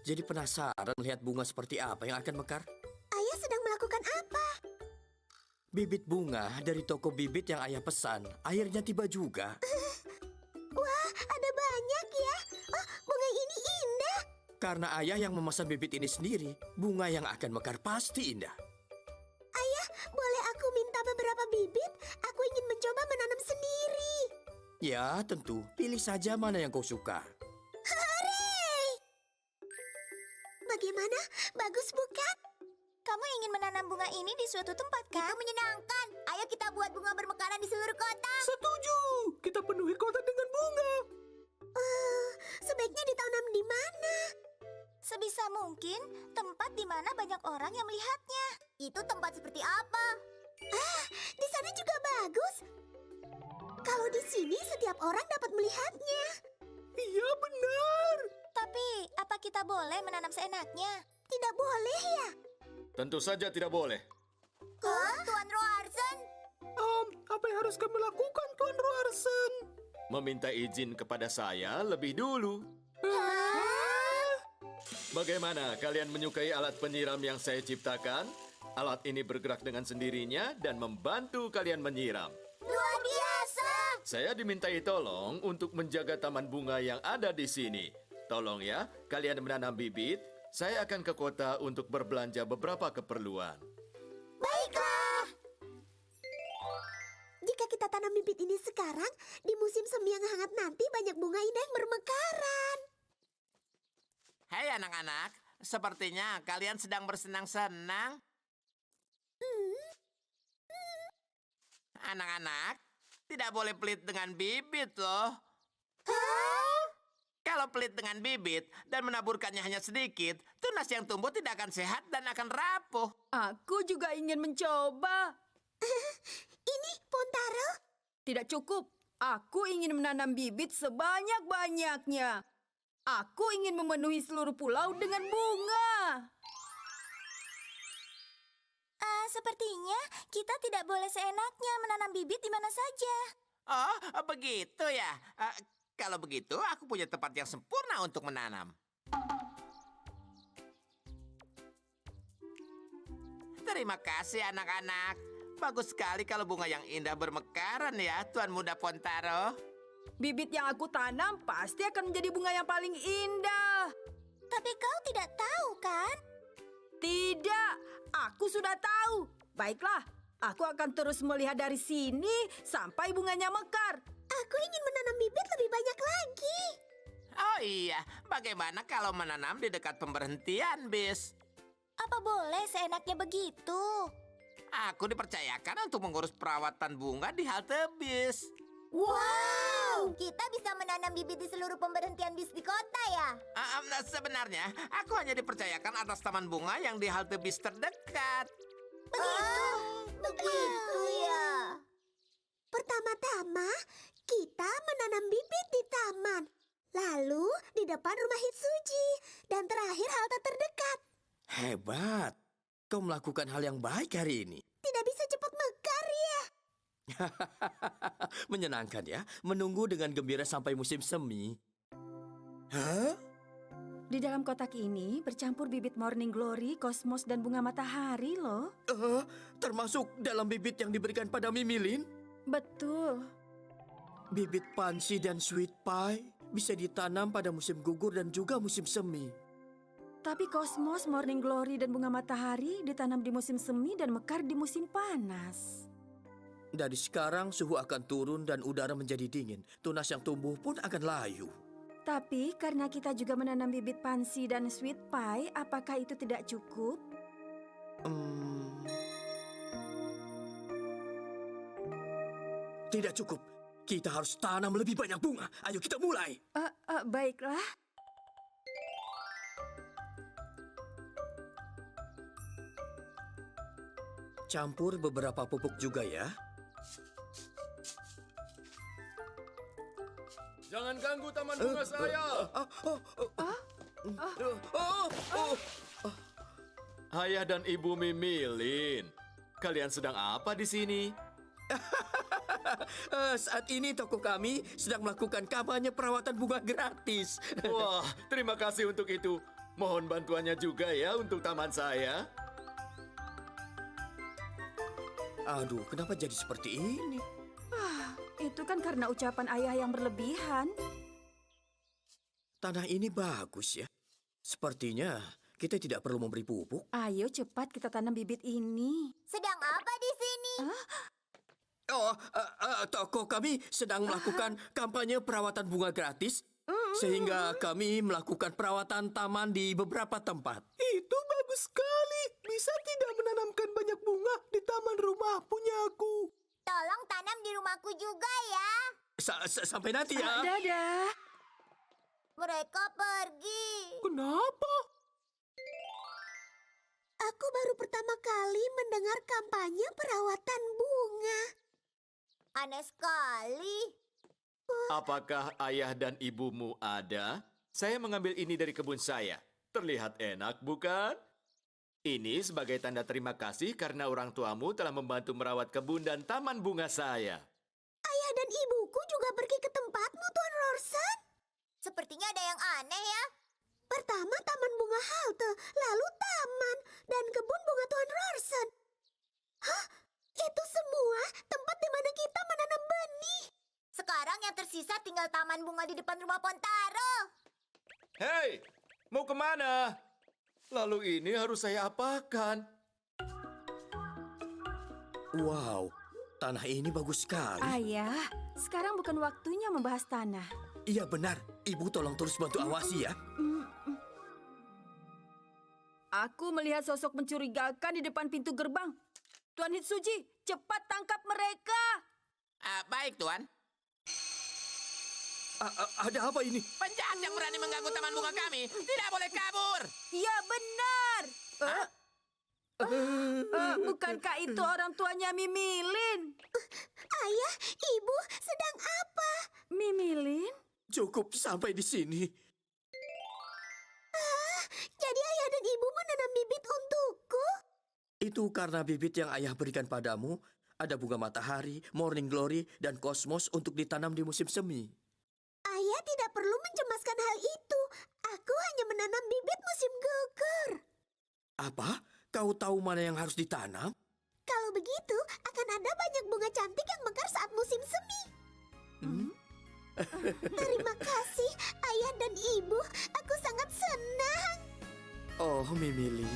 Jadi penasaran melihat bunga seperti apa yang akan mekar? Ayah sedang melakukan apa? Bibit bunga dari toko bibit yang ayah pesan, akhirnya tiba juga. Wah, ada banyak ya. Oh, bunga ini indah. Karena ayah yang memesan bibit ini sendiri, bunga yang akan mekar pasti indah. Ayah, boleh aku minta beberapa bibit? Aku ingin mencoba menanam sendiri. Ya, tentu. Pilih saja mana yang kau suka. Hore! Bagaimana? Bagus bukan? Kamu ingin menanam bunga ini di suatu tempat, kan? Itu menyenangkan. Ayo kita buat bunga bermekaran di seluruh kota. Setuju. Kita penuhi kota dengan bunga. Sebaiknya ditanam di mana? Sebisa mungkin tempat di mana banyak orang yang melihatnya. Itu tempat seperti apa? Di sana juga bagus. Kalau di sini setiap orang dapat melihatnya. Iya, benar. Tapi, apa kita boleh menanam seenaknya? Tidak boleh ya? Tentu saja tidak boleh. Tuan Roarson? Apa yang harus kami lakukan, Tuan Roarson? Meminta izin kepada saya lebih dulu. Bagaimana kalian menyukai alat penyiram yang saya ciptakan? Alat ini bergerak dengan sendirinya dan membantu kalian menyiram. Luar biasa! Saya dimintai tolong untuk menjaga taman bunga yang ada di sini. Tolong ya, kalian menanam bibit. Saya akan ke kota untuk berbelanja beberapa keperluan. Baiklah. Jika kita tanam bibit ini sekarang, di musim semi yang hangat nanti banyak bunga indah yang bermekaran. Hei anak-anak, sepertinya kalian sedang bersenang-senang. Anak-anak, tidak boleh pelit dengan bibit loh. Kalau pelit dengan bibit dan menaburkannya hanya sedikit, tunas yang tumbuh tidak akan sehat dan akan rapuh. Aku juga ingin mencoba. Ini Pontaro. Tidak cukup. Aku ingin menanam bibit sebanyak-banyaknya. Aku ingin memenuhi seluruh pulau dengan bunga. Sepertinya kita tidak boleh seenaknya menanam bibit di mana saja. Oh, begitu ya. Kalau begitu, aku punya tempat yang sempurna untuk menanam. Terima kasih anak-anak. Bagus sekali kalau bunga yang indah bermekaran ya, Tuan Muda Pontaro. Bibit yang aku tanam pasti akan menjadi bunga yang paling indah. Tapi kau tidak tahu, kan? Tidak, aku sudah tahu. Baiklah, aku akan terus melihat dari sini sampai bunganya mekar. Aku ingin menanam bibit lebih banyak lagi. Oh iya, bagaimana kalau menanam di dekat pemberhentian bis? Apa boleh seenaknya begitu? Aku dipercayakan untuk mengurus perawatan bunga di halte bis. Wow, kita bisa menanam bibit di seluruh pemberhentian bis di kota ya? Sebenarnya, aku hanya dipercayakan atas taman bunga yang di halte bis terdekat. Begitu ya. Pertama-tama, kita menanam bibit di taman. Lalu di depan rumah Hitsuji. Dan terakhir halte terdekat. Hebat. Kau melakukan hal yang baik hari ini. Tidak bisa cepat mekar ya? Menyenangkan ya, menunggu dengan gembira sampai musim semi. Hah? Di dalam kotak ini bercampur bibit morning glory, kosmos, dan bunga matahari loh. Termasuk dalam bibit yang diberikan pada Mimilin? Betul. Bibit pansi dan sweet pie bisa ditanam pada musim gugur dan juga musim semi. Tapi kosmos, morning glory, dan bunga matahari ditanam di musim semi dan mekar di musim panas. Dari sekarang suhu akan turun dan udara menjadi dingin. Tunas yang tumbuh pun akan layu. Tapi karena kita juga menanam bibit pansi dan sweet pie, apakah itu tidak cukup? Tidak cukup. Kita harus tanam lebih banyak bunga. Ayo kita mulai. Baiklah. Campur beberapa pupuk juga ya. Jangan ganggu taman bunga saya. Ayah dan Ibu Mimilin, kalian sedang apa di sini? Saat ini toko kami sedang melakukan kampanye perawatan bunga gratis. Wah, terima kasih untuk itu. Mohon bantuannya juga ya untuk taman saya. Aduh, kenapa jadi seperti ini? Itu kan karena ucapan ayah yang berlebihan. Tanah ini bagus ya. Sepertinya kita tidak perlu memberi pupuk. Ayo cepat kita tanam bibit ini. Sedang apa di sini? Oh, toko kami sedang melakukan kampanye perawatan bunga gratis. Sehingga kami melakukan perawatan taman di beberapa tempat. Itu bagus sekali. Bisa tidak menanamkan banyak bunga di taman rumah punyaku? Tolong tanam di rumahku juga ya. Sampai nanti ya. Dadah. Mereka pergi. Kenapa? Aku baru pertama kali mendengar kampanye perawatan bunga. Aneh sekali. Apakah ayah dan ibumu ada? Saya mengambil ini dari kebun saya. Terlihat enak, bukan? Ini sebagai tanda terima kasih karena orang tuamu telah membantu merawat kebun dan taman bunga saya. Ayah dan ibuku juga pergi ke tempatmu, Tuan Rorson. Sepertinya ada yang aneh ya. Pertama taman bunga halte, lalu taman, dan kebun bunga Tuan Rorson. Hah? Itu semua tempat di mana kita menanam benih. Sekarang yang tersisa tinggal taman bunga di depan rumah Pontaro. Hei, mau kemana? Lalu ini harus saya apakan? Wow, tanah ini bagus sekali. Ayah, sekarang bukan waktunya membahas tanah. Iya benar, ibu tolong terus bantu awasi ya. Aku melihat sosok mencurigakan di depan pintu gerbang. Tuan Hitsuji, cepat tangkap mereka. Baik, Tuan. Ada apa ini? Penjahat yang berani mengganggu taman bunga kami tidak boleh kabur. Ya benar. Bukankah itu orang tuanya Mimilin? Ayah, ibu sedang apa? Mimilin? Cukup sampai di sini. Jadi ayah dan ibu menanam bibit untukku? Itu karena bibit yang ayah berikan padamu ada bunga matahari, morning glory, dan kosmos untuk ditanam di musim semi. Ayah tidak perlu mencemaskan hal itu. Aku hanya menanam bibit musim gugur. Apa? Kau tahu mana yang harus ditanam? Kalau begitu, akan ada banyak bunga cantik yang mekar saat musim semi. Terima kasih, ayah dan ibu. Aku sangat senang. Oh, Mimili.